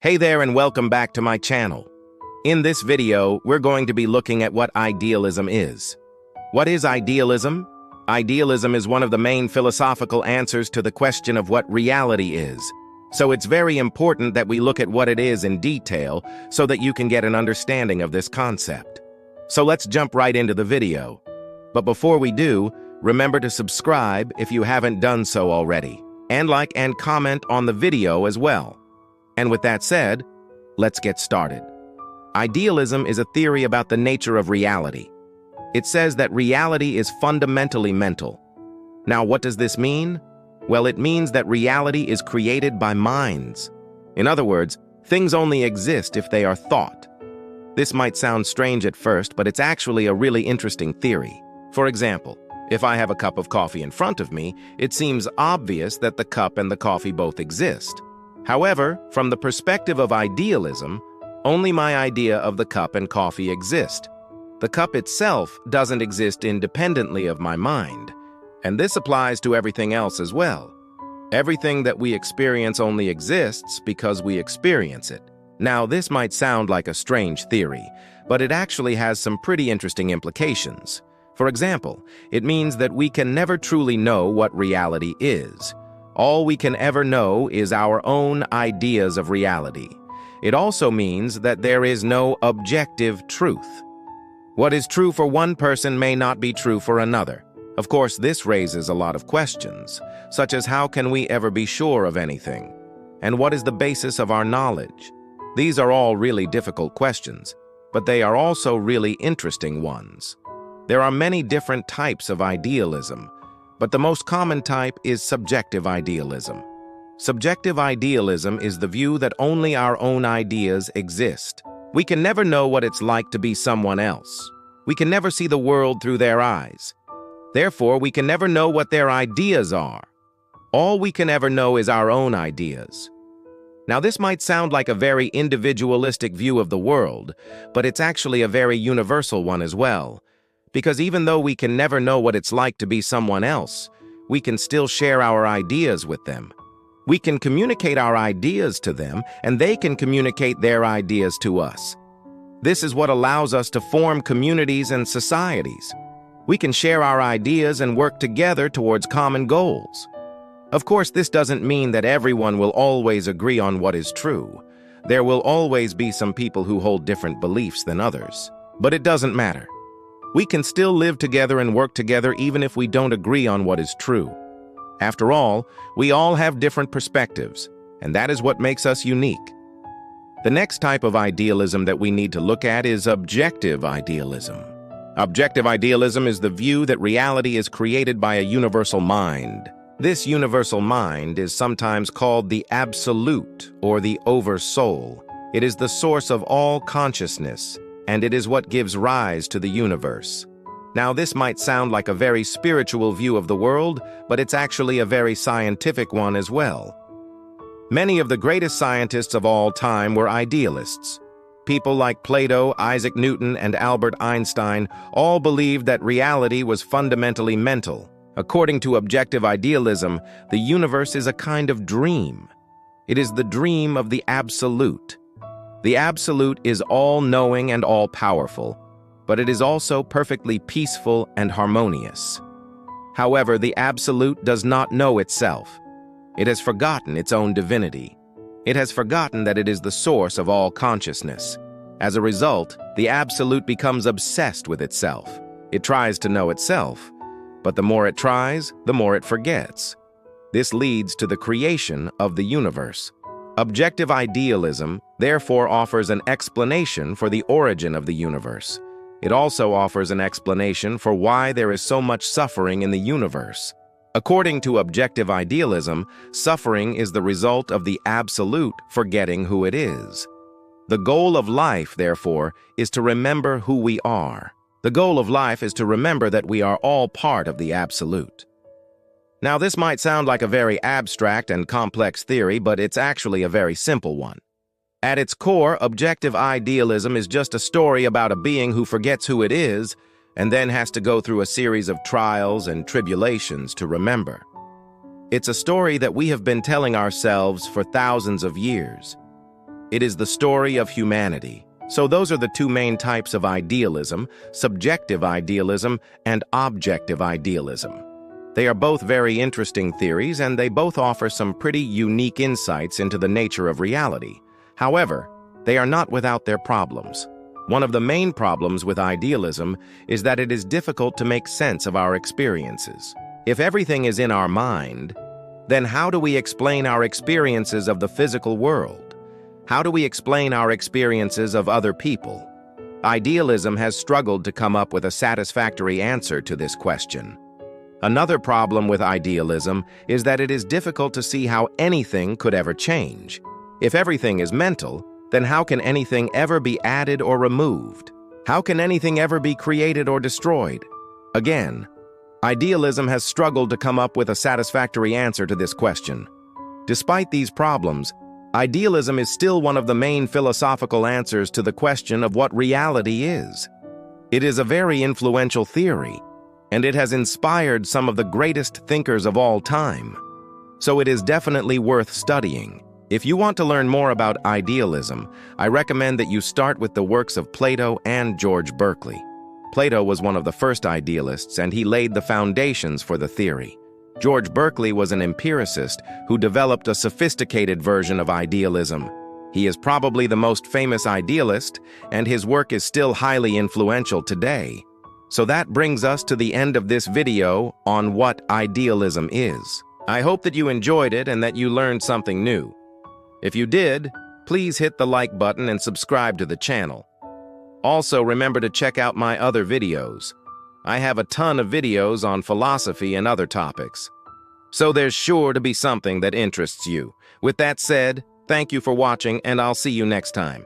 Hey there and welcome back to my channel. In this video, we're going to be looking at what idealism is. What is idealism? Idealism is one of the main philosophical answers to the question of what reality is. So it's very important that we look at what it is in detail so that you can get an understanding of this concept. So let's jump right into the video. But before we do, remember to subscribe if you haven't done so already, and like and comment on the video as well. And with that said, let's get started. Idealism is a theory about the nature of reality. It says that reality is fundamentally mental. Now, what does this mean? Well, it means that reality is created by minds. In other words, things only exist if they are thought. This might sound strange at first, but it's actually a really interesting theory. For example, if I have a cup of coffee in front of me, it seems obvious that the cup and the coffee both exist. However, from the perspective of idealism, only my idea of the cup and coffee exist. The cup itself doesn't exist independently of my mind, and this applies to everything else as well. Everything that we experience only exists because we experience it. Now, this might sound like a strange theory, but it actually has some pretty interesting implications. For example, it means that we can never truly know what reality is. All we can ever know is our own ideas of reality. It also means that there is no objective truth. What is true for one person may not be true for another. Of course, this raises a lot of questions, such as how can we ever be sure of anything? And what is the basis of our knowledge? These are all really difficult questions, but they are also really interesting ones. There are many different types of idealism, but the most common type is subjective idealism. Subjective idealism is the view that only our own ideas exist. We can never know what it's like to be someone else. We can never see the world through their eyes. Therefore, we can never know what their ideas are. All we can ever know is our own ideas. Now, this might sound like a very individualistic view of the world, but it's actually a very universal one as well. Because even though we can never know what it's like to be someone else, we can still share our ideas with them. We can communicate our ideas to them, and they can communicate their ideas to us. This is what allows us to form communities and societies. We can share our ideas and work together towards common goals. Of course, this doesn't mean that everyone will always agree on what is true. There will always be some people who hold different beliefs than others. But it doesn't matter. We can still live together and work together even if we don't agree on what is true. After all, we all have different perspectives, and that is what makes us unique. The next type of idealism that we need to look at is objective idealism. Objective idealism is the view that reality is created by a universal mind. This universal mind is sometimes called the absolute or the oversoul. It is the source of all consciousness, and it is what gives rise to the universe. Now, this might sound like a very spiritual view of the world, but it's actually a very scientific one as well. Many of the greatest scientists of all time were idealists. People like Plato, Isaac Newton, and Albert Einstein all believed that reality was fundamentally mental. According to objective idealism, the universe is a kind of dream. It is the dream of the absolute. The absolute is all-knowing and all-powerful, but it is also perfectly peaceful and harmonious. However, the absolute does not know itself. It has forgotten its own divinity. It has forgotten that it is the source of all consciousness. As a result, the absolute becomes obsessed with itself. It tries to know itself, but the more it tries, the more it forgets. This leads to the creation of the universe. Objective idealism, therefore, offers an explanation for the origin of the universe. It also offers an explanation for why there is so much suffering in the universe. According to objective idealism, suffering is the result of the absolute forgetting who it is. The goal of life, therefore, is to remember who we are. The goal of life is to remember that we are all part of the absolute. Now, this might sound like a very abstract and complex theory, but it's actually a very simple one. At its core, objective idealism is just a story about a being who forgets who it is and then has to go through a series of trials and tribulations to remember. It's a story that we have been telling ourselves for thousands of years. It is the story of humanity. So those are the two main types of idealism: subjective idealism and objective idealism. They are both very interesting theories, and they both offer some pretty unique insights into the nature of reality. However, they are not without their problems. One of the main problems with idealism is that it is difficult to make sense of our experiences. If everything is in our mind, then how do we explain our experiences of the physical world? How do we explain our experiences of other people? Idealism has struggled to come up with a satisfactory answer to this question. Another problem with idealism is that it is difficult to see how anything could ever change. If everything is mental, then how can anything ever be added or removed? How can anything ever be created or destroyed? Again, idealism has struggled to come up with a satisfactory answer to this question. Despite these problems, idealism is still one of the main philosophical answers to the question of what reality is. It is a very influential theory, and it has inspired some of the greatest thinkers of all time. So it is definitely worth studying. If you want to learn more about idealism, I recommend that you start with the works of Plato and George Berkeley. Plato was one of the first idealists, and he laid the foundations for the theory. George Berkeley was an empiricist who developed a sophisticated version of idealism. He is probably the most famous idealist, and his work is still highly influential today. So that brings us to the end of this video on what idealism is. I hope that you enjoyed it and that you learned something new. If you did, please hit the like button and subscribe to the channel. Also, remember to check out my other videos. I have a ton of videos on philosophy and other topics. So there's sure to be something that interests you. With that said, thank you for watching, and I'll see you next time.